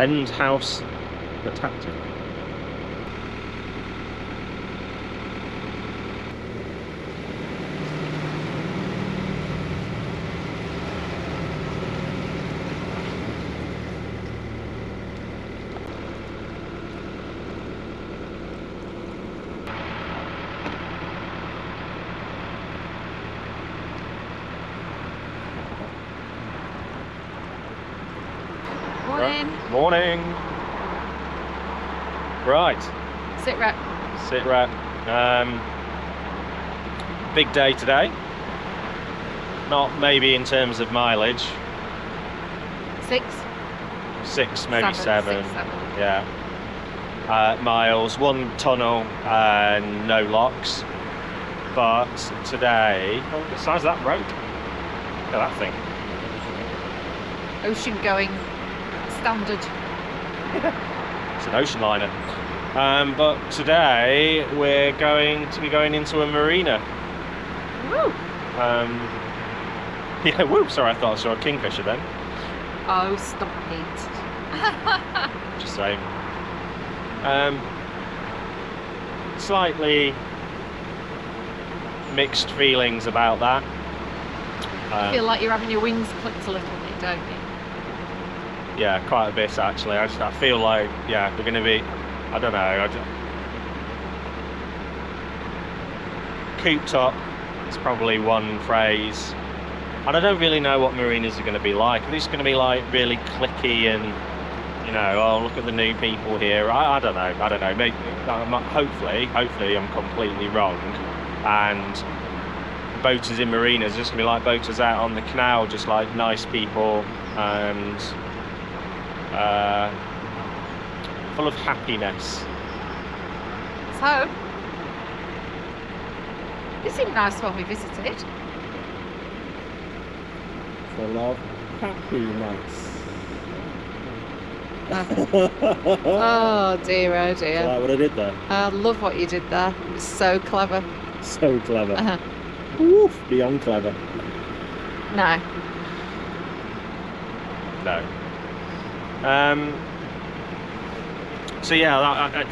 Vend house at HAPTON. Morning. Morning. Right. Sit rep. Sit rep. Big day today. Not maybe in terms of mileage. 6, Maybe 7. 6, 7. Yeah. Miles, 1 tunnel and no locks. But today, oh, the size of that road. Look at that thing. Ocean going standard. It's an ocean liner. But today we're going to be going into a marina. Woo! Yeah, whoop, sorry, I thought I saw a kingfisher then. Oh, stop it. Just saying. Slightly mixed feelings about that. I feel like you're having your wings clipped a little bit, don't you? Yeah, quite a bit actually. I feel like, yeah, we're going to be, I don't know, cooped up is probably one phrase. And I don't really know what marinas are going to be like. Are these going to be like really clicky and, you know, oh, look at the new people here? I don't know. Maybe, hopefully I'm completely wrong. And boaters in marinas are just going to be like boaters out on the canal, just like nice people and full of happiness. So, it seemed nice when we visited. Full of happiness. Oh dear, oh dear. Is that what I did there? I love what you did there. It was so clever. So clever. Woof, beyond clever. No. No. So yeah,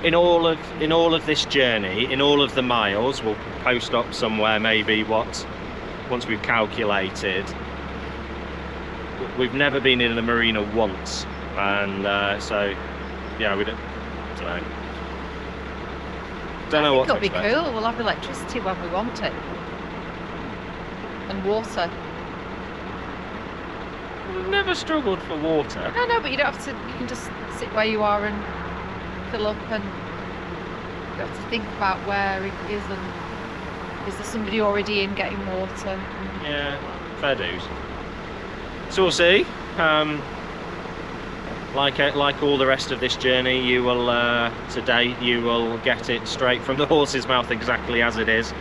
in all of this journey, in all of the miles, we'll post up somewhere maybe once we've calculated. We've never been in a marina once, and so yeah, we don't know. Don't know what to expect. It'll be cool. We'll have electricity when we want it, and water. We've never struggled for water. No, but you don't have to. You can just sit where you are and fill up, and you don't have to think about where it is and is there somebody already in getting water. Yeah, fair dues. So we'll see. Like all the rest of this journey, you will today you will get it straight from the horse's mouth exactly as it is.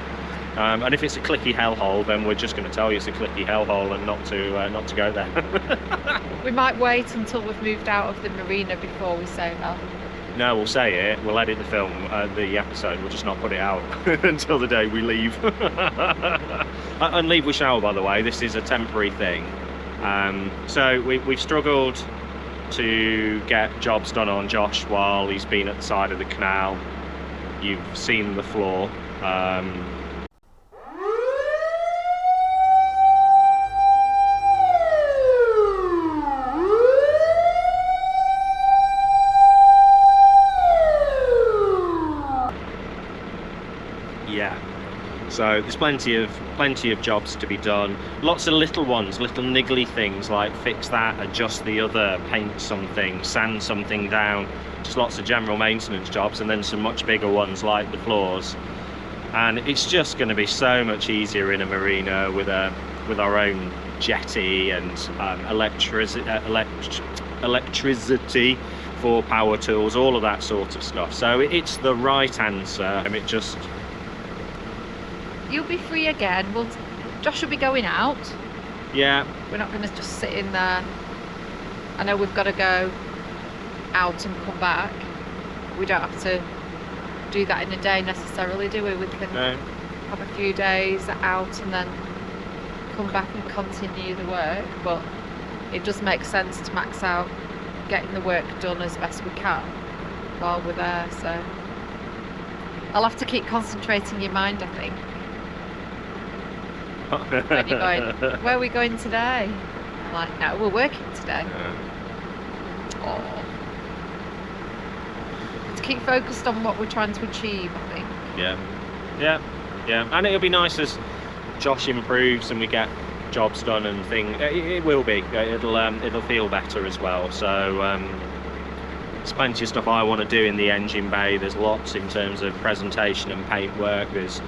And if it's a clicky hellhole, then we're just going to tell you it's a clicky hellhole and not to go there. We might wait until we've moved out of the marina before we say that. No, we'll say it. We'll edit the film, the episode. We'll just not put it out until the day we leave. And leave we shall, by the way. This is a temporary thing. So we've struggled to get jobs done on Josh while he's been at the side of the canal. You've seen the floor. Yeah, so there's plenty of jobs to be done. Lots of little ones, little niggly things like fix that, adjust the other, paint something, sand something down. Just lots of general maintenance jobs, and then some much bigger ones like the floors. And it's just going to be so much easier in a marina with our own jetty and electricity for power tools, all of that sort of stuff. So it's the right answer. It just. You'll be free again. Josh will be going out. Yeah. We're not going to just sit in there. I know we've got to go out and come back. We don't have to do that in a day necessarily, do we? We can have a few days out and then come back and continue the work. But it just makes sense to max out getting the work done as best we can while we're there. So I'll have to keep concentrating your mind, I think. When you're going, where are we going today? I'm like, no, we're working today. Oh. To keep focused on what we're trying to achieve, I think. Yeah, and it'll be nice as Josh improves and we get jobs done and things. It will be. It'll feel better as well. So there's plenty of stuff I want to do in the engine bay. There's lots in terms of presentation and paint work. There's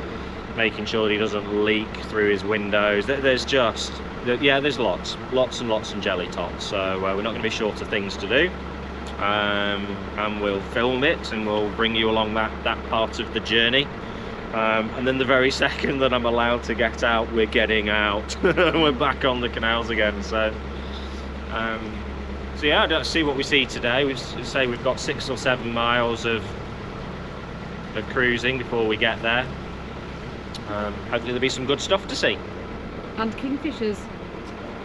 making sure that he doesn't leak through his windows. There's lots and lots and jelly tots. So we're not going to be short of things to do. And we'll film it and we'll bring you along that part of the journey. And then the very second that I'm allowed to get out, we're getting out. We're back on the canals again. So yeah, let's see what we see today. We say we've got 6 or 7 miles of cruising before we get there. Hopefully there'll be some good stuff to see. And kingfishers.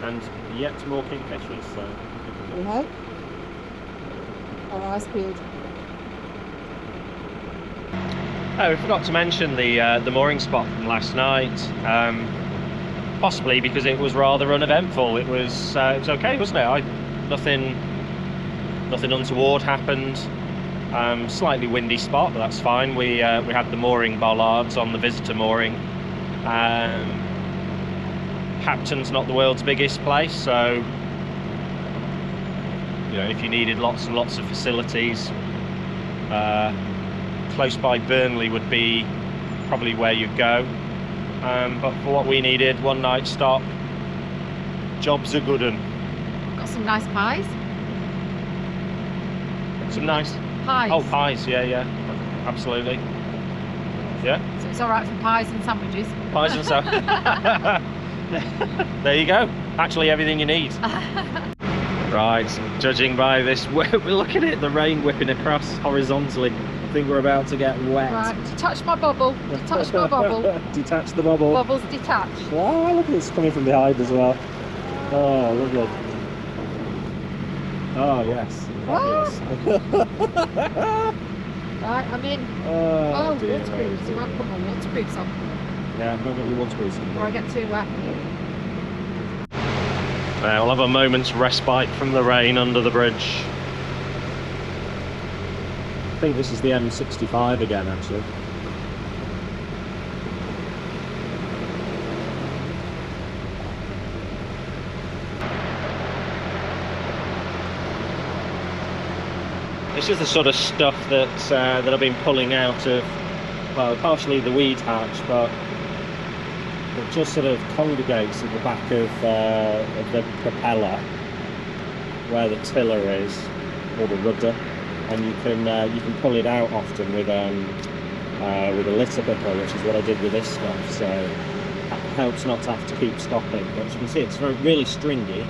And yet more kingfishers. So. We hope. Our eyes peeled. Oh, we forgot to mention the mooring spot from last night. Possibly because it was rather uneventful. It was okay, wasn't it? Nothing untoward happened. Slightly windy spot, but that's fine. We had the mooring bollards on the visitor mooring. HAPTON's not the world's biggest place, so you know, if you needed lots and lots of facilities, close by BURNLEY would be probably where you'd go. But for what we needed, one night stop, job's a good one. Got some nice pies. Some nice pies. Oh, pies, yeah, absolutely. Yeah. So it's all right for pies and sandwiches. Pies and sandwiches. There you go. Actually, everything you need. Right, judging by this, we're looking at the rain whipping across horizontally. I think we're about to get wet. Right, detach my bubble. Detach my bubble. Detach the bubble. Bubble's detached. Wow, look at this coming from behind as well. Oh, lovely. Oh, yes. Right, I'm in. Oh, waterproofs. You might put my waterproofs on. Yeah, I'm going to get your waterproofs on. Before I get too wet. We'll have a moment's respite from the rain under the bridge. I think this is the M65 again, actually. This is the sort of stuff that I've been pulling out of, well, partially the weed hatch, but it just sort of congregates at the back of the propeller, where the tiller is, or the rudder, and you can pull it out often with a litter picker, which is what I did with this stuff. So it helps not to have to keep stopping. But as you can see, it's really stringy.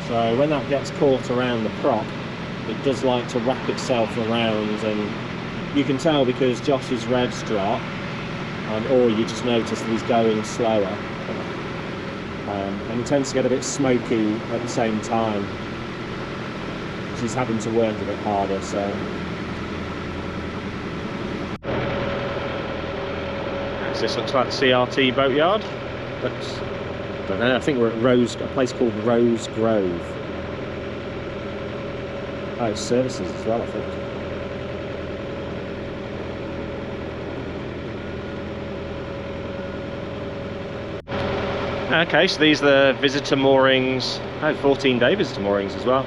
So when that gets caught around the prop, it does like to wrap itself around, and you can tell because Josh's revs drop, or you just notice that he's going slower, and he tends to get a bit smoky at the same time because he's having to work a bit harder. So this looks like the CRT boatyard, but I don't know, I think we're at a place called Rose Grove. Oh, it's services as well, I think. Okay, so these are the visitor moorings, 14-day visitor moorings as well.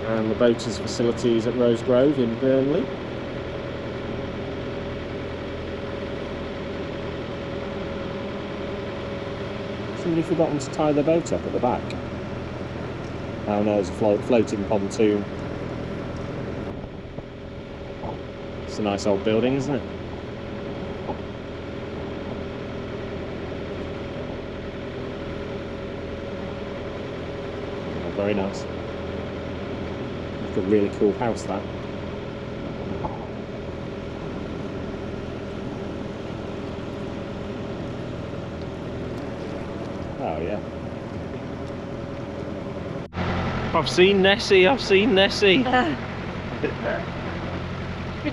And the boaters' facilities at Rose Grove in Burnley. Somebody forgotten to tie their boat up at the back. Oh no, there's a floating pontoon. It's a nice old building, isn't it? Oh, very nice. It's a really cool house, that. Oh yeah. I've seen Nessie, I've seen Nessie. Been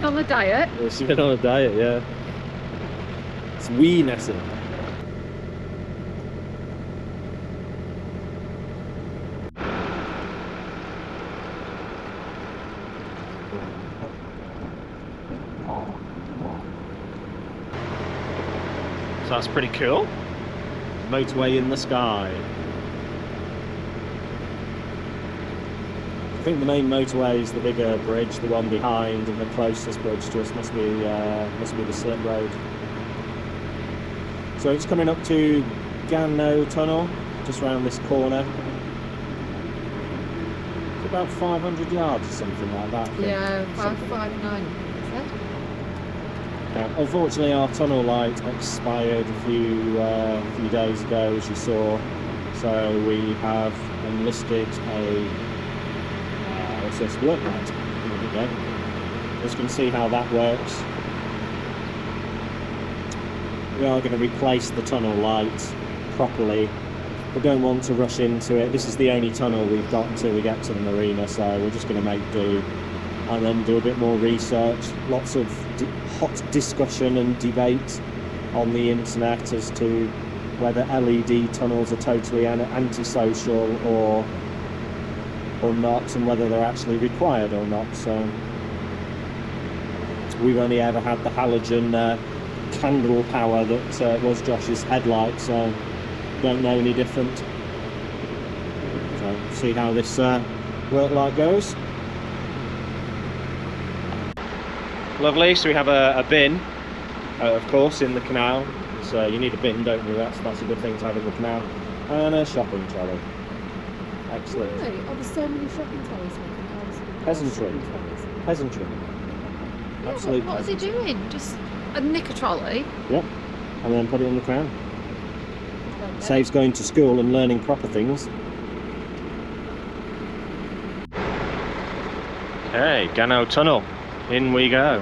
on the diet. Yeah, she's been on a diet, yeah. It's wee Nessie. So that's pretty cool. Motorway in the sky. I think the main motorway is the bigger bridge, the one behind, and the closest bridge to us must be the slip road. So it's coming up to Gano Tunnel, just round this corner. It's about 500 yards or something like that. I think. Yeah, 559. Unfortunately, our tunnel light expired a few days ago, as you saw. So we have enlisted a work light. There we go. As you can see how that works. We are going to replace the tunnel light properly. We don't want to rush into it. This is the only tunnel we've got until we get to the marina, so we're just going to make do and then do a bit more research. Lots of hot discussion and debate on the internet as to whether LED tunnels are totally antisocial or not, and whether they're actually required or not. So we've only ever had the halogen candle power that was Josh's headlight, so don't know any different. So see how this work light goes. Lovely. So we have a bin, of course, in the canal. So you need a bin, don't you? That's a good thing to have in the canal. And a shopping trolley. Excellent. Really? Oh, there's so many shopping trolleys. Peasantry. Peasantry. Yeah, Absolute what is he doing? Just a knicker trolley? Yep. And then put it in the crown. Saves going to school and learning proper things. Okay, Gano Tunnel. In we go.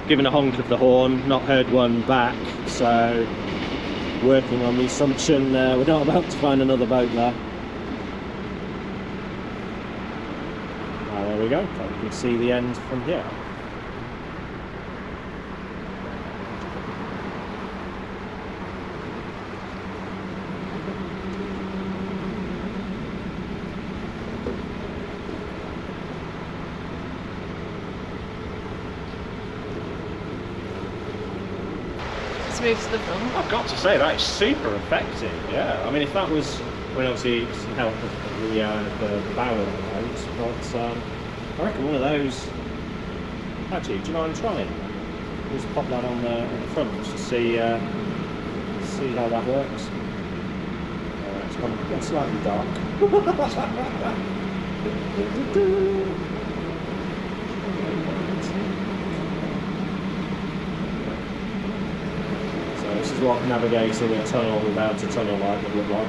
Given a honk of the horn, not heard one back, so working on the assumption we're not about to find another boat there. There we go, you can see the end from here. Let's move to the front. I've got to say, that is super effective, yeah. I mean, if that was, when obviously it's helped the bow of the boat, but I reckon one of those, actually, do you mind trying? Just pop that on the front just to see how that works. It's gone slightly dark. So this is what navigating a tunnel without a tunnel light would look like.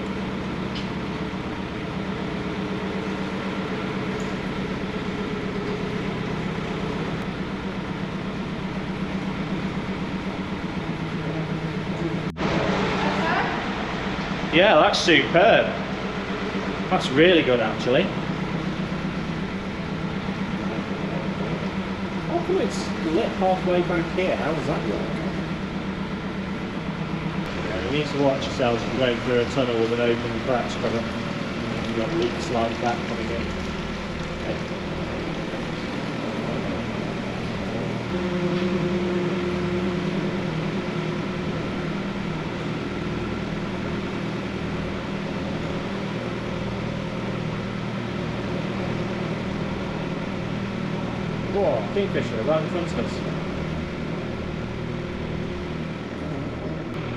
Yeah, that's superb. That's really good, actually. How come it's lit halfway back here? How does that work? Yeah, you need to watch yourselves if you're going through a tunnel with an open crash cover. You've got leaks like that coming in. Okay. Whoa, kingfisher right in front of us.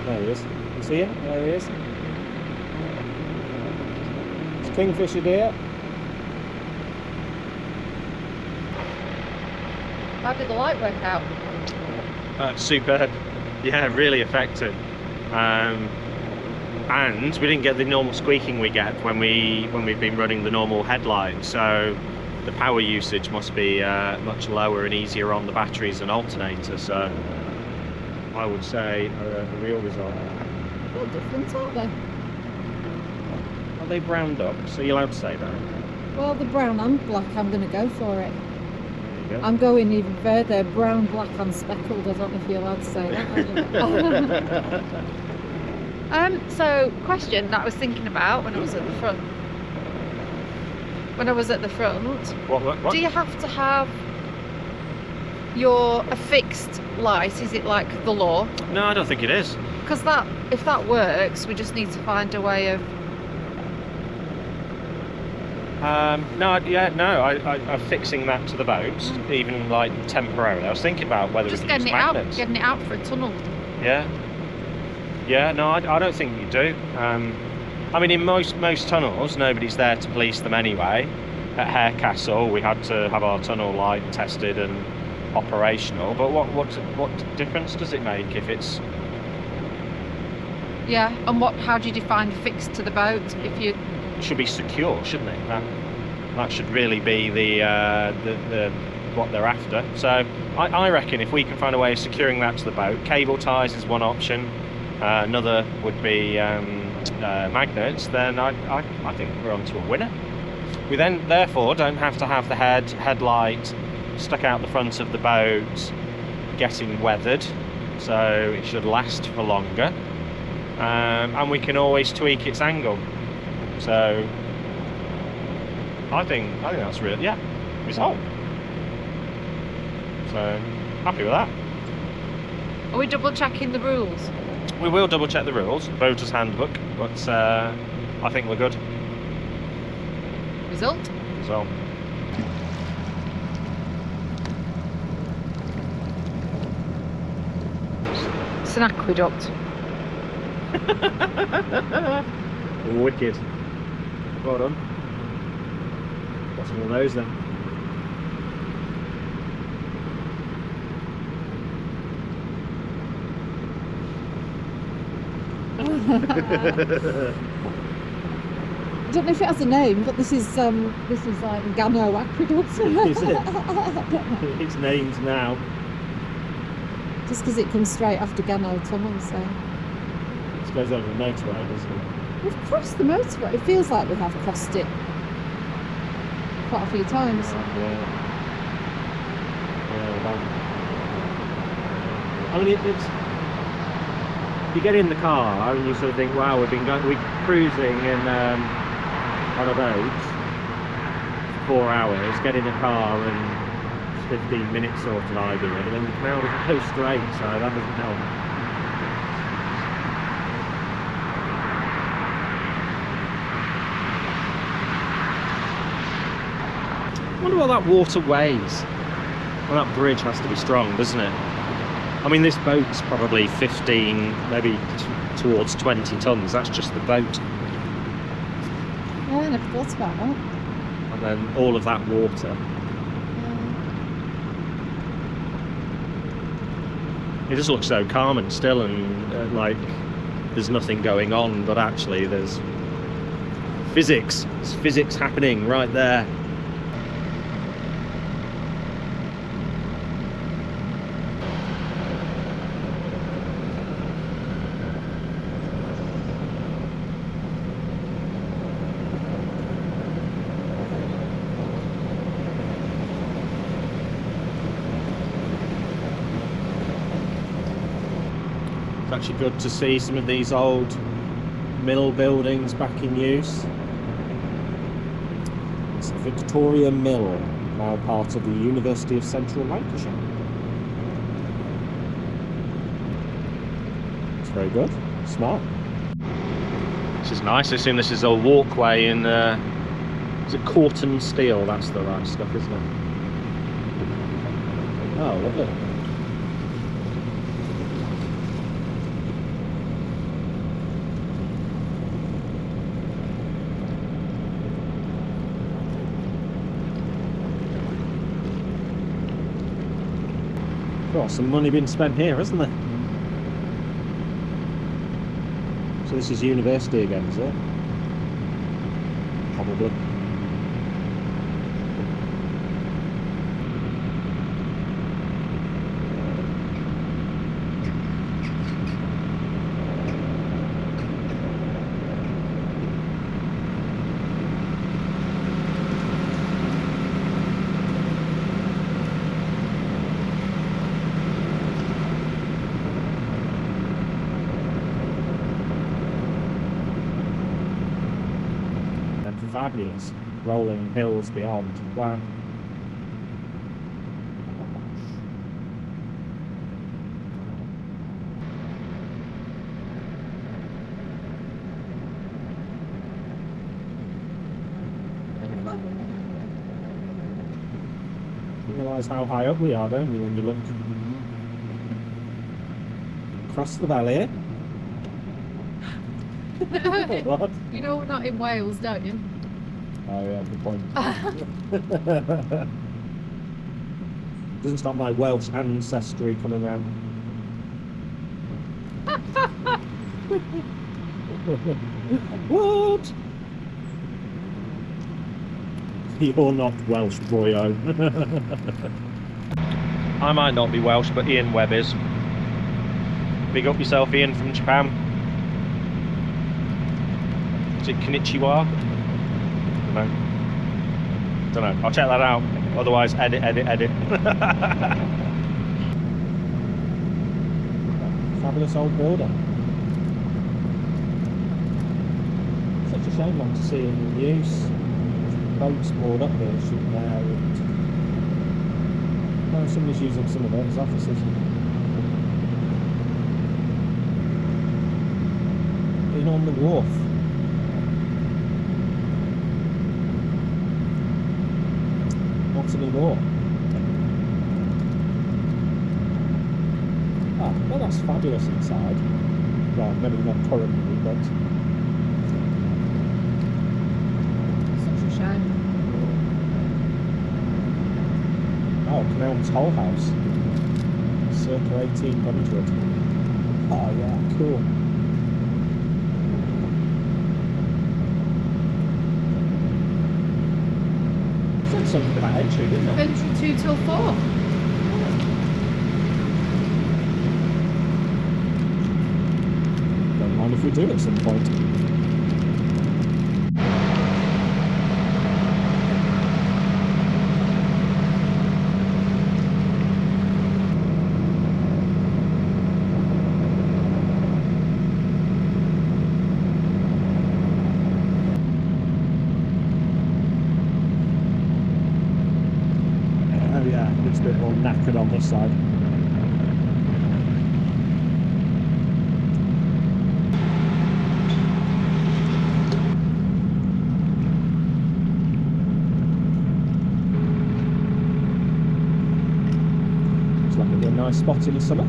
There he is. You see him? There he is. It's kingfisher deer. How did the light work out? Superb. Yeah, really effective. And we didn't get the normal squeaking we get when we've been running the normal headlight. So the power usage must be much lower and easier on the batteries and alternator, so I would say a real result. They're different, aren't they? Are they brown ducks? Are you allowed to say that? Well, the brown and black, I'm going to go for it. There you go. I'm going even further, brown, black and speckled. I don't know if you're allowed to say that. So, question that I was thinking about when I was at the front. What? Do you have to have a fixed light? Is it like the law? No, I don't think it is. Because if that works, we just need to find a way of... I'm fixing that to the boat, even like temporarily. I was thinking about whether just we could use magnets. getting it out for a tunnel. Yeah, no, I don't think you do. I mean, in most tunnels, nobody's there to police them anyway. At Hare Castle, we had to have our tunnel light tested and operational. But what difference does it make if it's... Yeah, and how do you define fixed to the boat? If you... It should be secure, shouldn't it? That should really be the what they're after. So I reckon if we can find a way of securing that to the boat, cable ties is one option. Another would be magnets. Then I think we're onto a winner. We then therefore don't have to have the headlight stuck out the front of the boat, getting weathered. So it should last for longer, and we can always tweak its angle. So I think that's real. Yeah, result. So happy with that. Are we double checking the rules? We will double check the rules, boater's handbook, but I think we're good. Result? Result. It's an aqueduct. Wicked. Well done. Got some of those then. I don't know if it has a name, but this is like Gano Aqueduct. Is it? It's named now. Just because it comes straight after Gano Tunnel, so. It goes over the motorway, doesn't it? We've crossed the motorway. It feels like we have crossed it quite a few times. I mean, it's you get in the car and you sort of think, wow, we're cruising in on a boat for 4 hours, get in a car and 15 minutes sort of idea, and then the canal doesn't go straight, so that doesn't help. I wonder what that water weighs. Well, that bridge has to be strong, doesn't it? I mean, this boat's probably 15, maybe towards 20 tons. That's just the boat. Yeah, I never thought about that. And then all of that water. It just looks so calm and still, and like there's nothing going on, but actually there's physics. There's physics happening right there. It's actually good to see some of these old mill buildings back in use. It's Victoria Mill, now part of the University of Central Lancashire. It's very good, smart. This is nice. I assume this is a walkway in, is it Corton steel? That's the right stuff, isn't it? Oh, lovely. Got some money been spent here, hasn't there? So this is university again, is it? Probably. fabulous. Rolling hills beyond. Wow. You realise how high up we are, don't you, when you look across the valley? What? You know we're not in Wales, don't you? Oh yeah, good point. Doesn't stop my Welsh ancestry coming round. What? You're not Welsh, boyo. I might not be Welsh, but Ian Webb is. Big up yourself, Ian, from Japan. Is it Konnichiwa? Don't know. I'll check that out. Otherwise, edit. Fabulous old building. Such a shame not to see it in use. Boats moored up here, shooting there. Oh, somebody's using some of it as offices. Being on the wharf. Not anymore. Ah, well, that's fabulous inside. Well, maybe not currently, but Such a shame. oh, Canal's Hull House, circa 1800. Oh yeah, cool. Said something about entry, didn't it? Entry 2 till 4. Don't mind if we do at some point. Oh yeah, it's a bit more knackered on this side. Looks like it'd be a nice spot in the summer.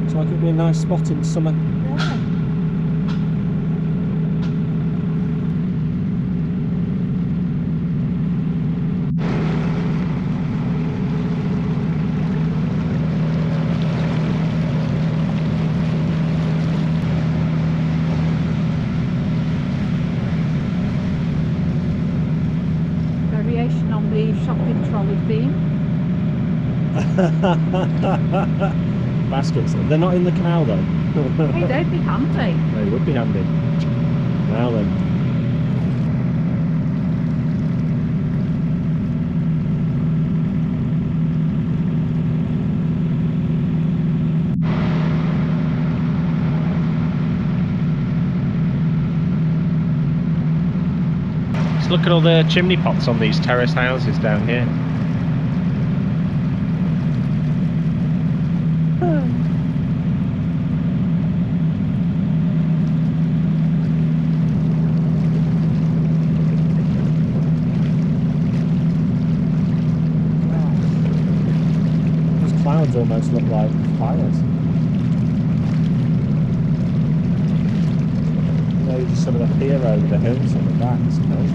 Looks like it'd be a nice spot in the summer. Yeah. Variation on the shopping trolley theme. Baskets. They're not in the canal though. Hey, they'd be handy. They would be handy. Now then. Just look at all the chimney pots on these terrace houses down here. Those clouds almost look like fires. Maybe just some of the pier over the hills on the back, I suppose.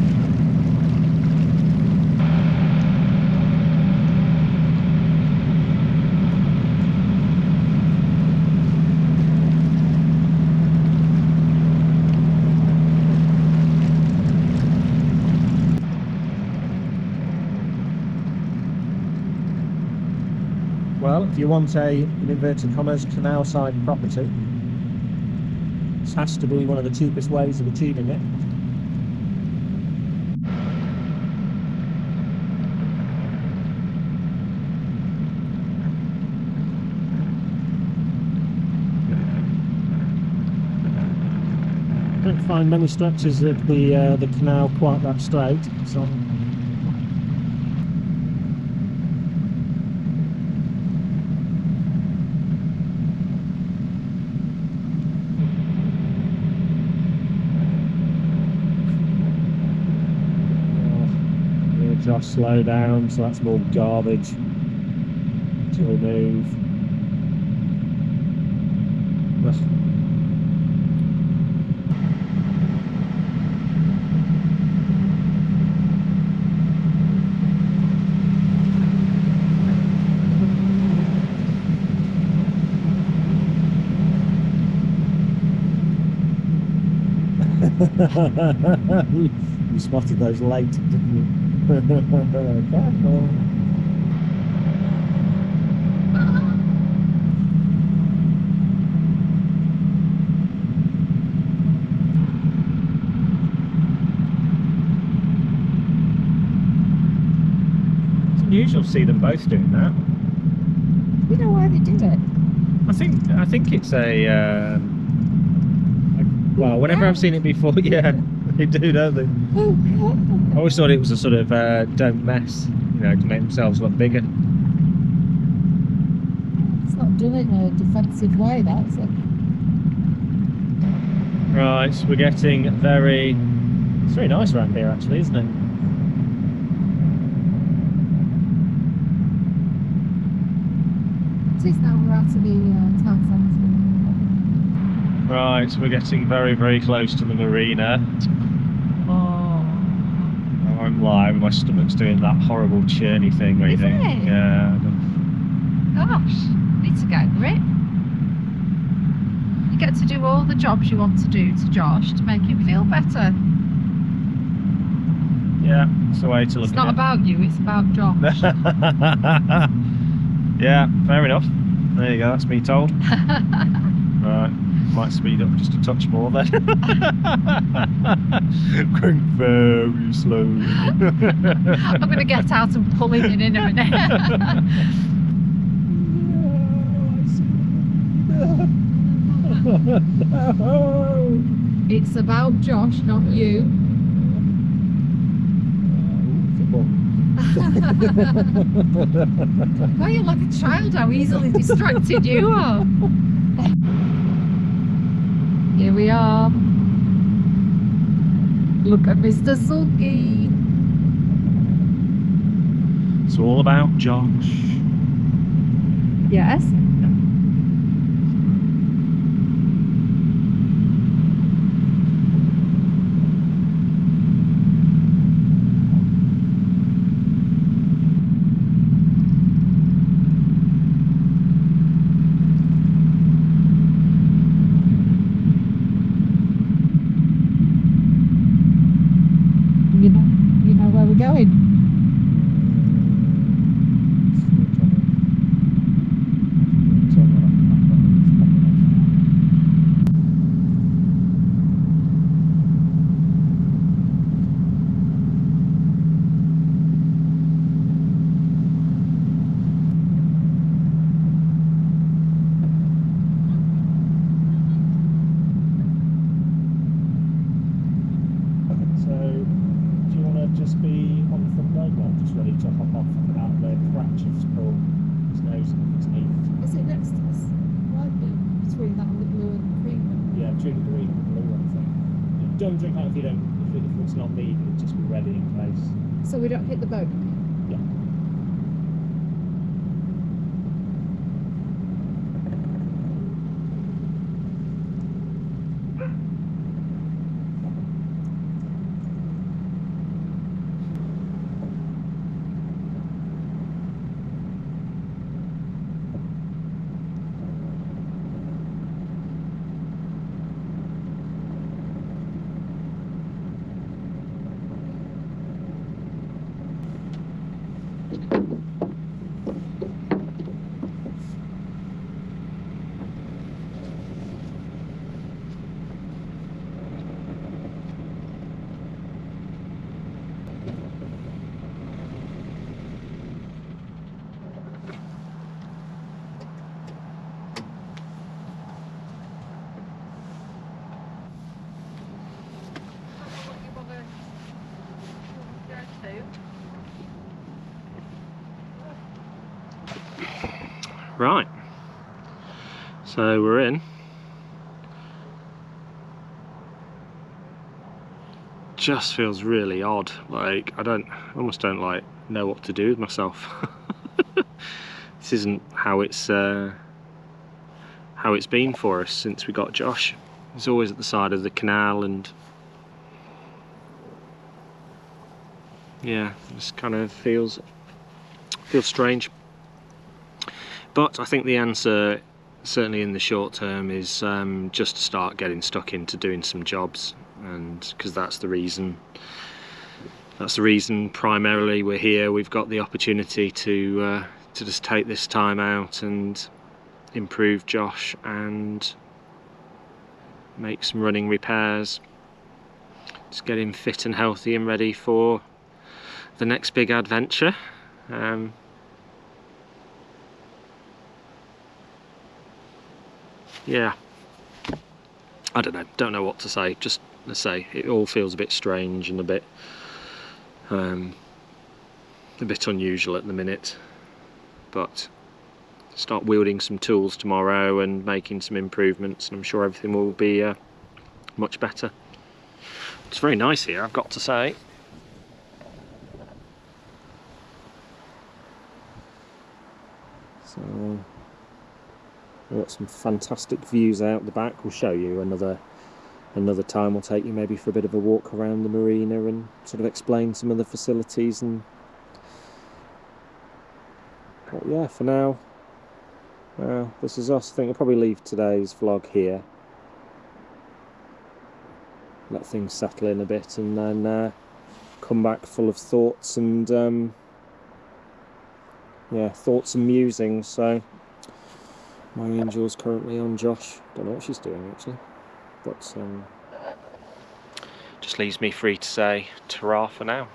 Well, if you want a, in inverted commas, canal side property, this has to be one of the cheapest ways of achieving it. find many stretches of the canal quite that straight. So just slow down, so that's more garbage to remove. You spotted those late, didn't you? Careful. It's unusual to see them both doing that. We know why they did it. I think it's a well, whenever I've seen it before, yeah, they do, don't they? I always thought it was a sort of don't mess, you know, to make themselves look bigger. It's not done in a defensive way, that's it. Right, so we're getting it's very nice around here actually, isn't it? It is now we're out of the town centre. Right, so we're getting very, very close to the marina. Oh. I'm live, my stomach's doing that horrible churny thing where you Isn't think, it? yeah. Gosh, need to get a grip. You get to do all the jobs you want to do to Josh to make him feel better. Yeah, it's the way to look It's not at about you, it's about Josh. it. Yeah, fair enough. There you go, that's me told. Right, might speed up just a touch more then. Going very slowly. I'm going to get out and pull him in a minute. No. It's about Josh, not you. Why you're like a child, how easily distracted you are. Here we are. Look at Mr. Sulky. It's all about Josh. Yes. You know where we're going? Just be on the front road now, just ready to hop off out the cratch of Paul. His nose underneath. Is it next to us? Right between that and the blue and green one? Yeah, between the green and the blue, I think. Don't drink that if you don't, if it's not needed, just be ready in case. So we don't hit the boat? Yeah. Right, so we're in. Just feels really odd, like I almost don't like know what to do with myself. This isn't how it's been for us since we got Josh. He's always at the side of the canal, and yeah, this kind of feels strange. But I think the answer, certainly in the short term, is just to start getting stuck into doing some jobs, and because that's the reason primarily we're here. We've got the opportunity to just take this time out and improve Josh and make some running repairs, just get him fit and healthy and ready for the next big adventure. Yeah, I don't know what to say. Just to say, it all feels a bit strange and a bit unusual at the minute, but start wielding some tools tomorrow and making some improvements, and I'm sure everything will be much better. It's very nice here, I've got to say. So we've got some fantastic views out the back. We'll show you another time. We'll take you maybe for a bit of a walk around the marina and sort of explain some of the facilities. And but yeah, for now, this is us. I think we'll probably leave today's vlog here, let things settle in a bit, and then come back full of thoughts and yeah, thoughts and musings. So my angel's currently on Josh. Don't know what she's doing actually, but just leaves me free to say ta-ra for now.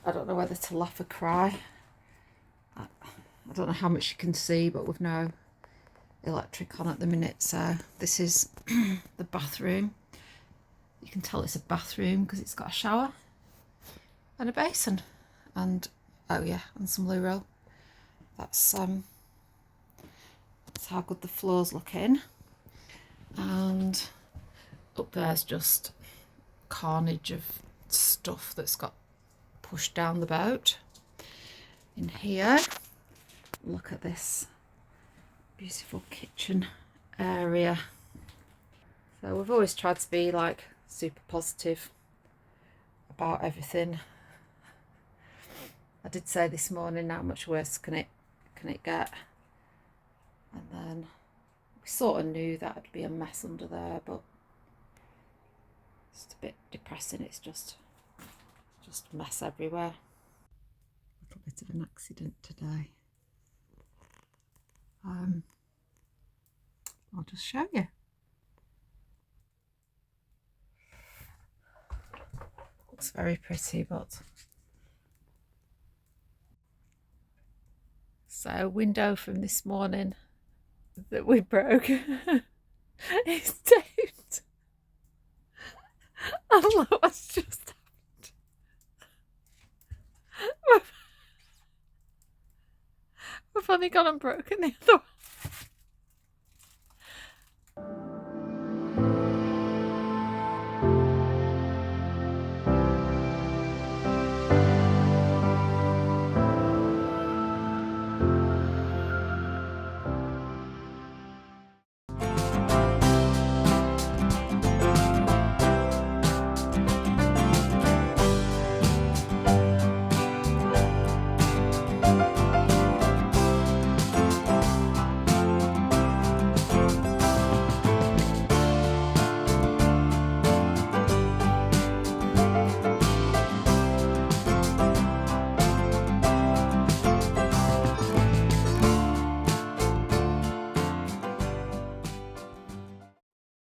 I don't know whether to laugh or cry. I don't know how much you can see, but we've no electric on at the minute. So this is the bathroom. You can tell it's a bathroom because it's got a shower and a basin, and oh yeah, and some loo roll. That's how good the floor's looking. And up there's just carnage of stuff that's got pushed down the boat. In here, look at this beautiful kitchen area. So we've always tried to be like super positive about everything. I did say this morning, how much worse can it get? And then we sort of knew that it'd be a mess under there, but it's a bit depressing. It's just mess everywhere. A little bit of an accident today. I'll just show you. Looks very pretty, but so window from this morning that we broke is down. I don't know what's just happened. We've only gone and broken the other one.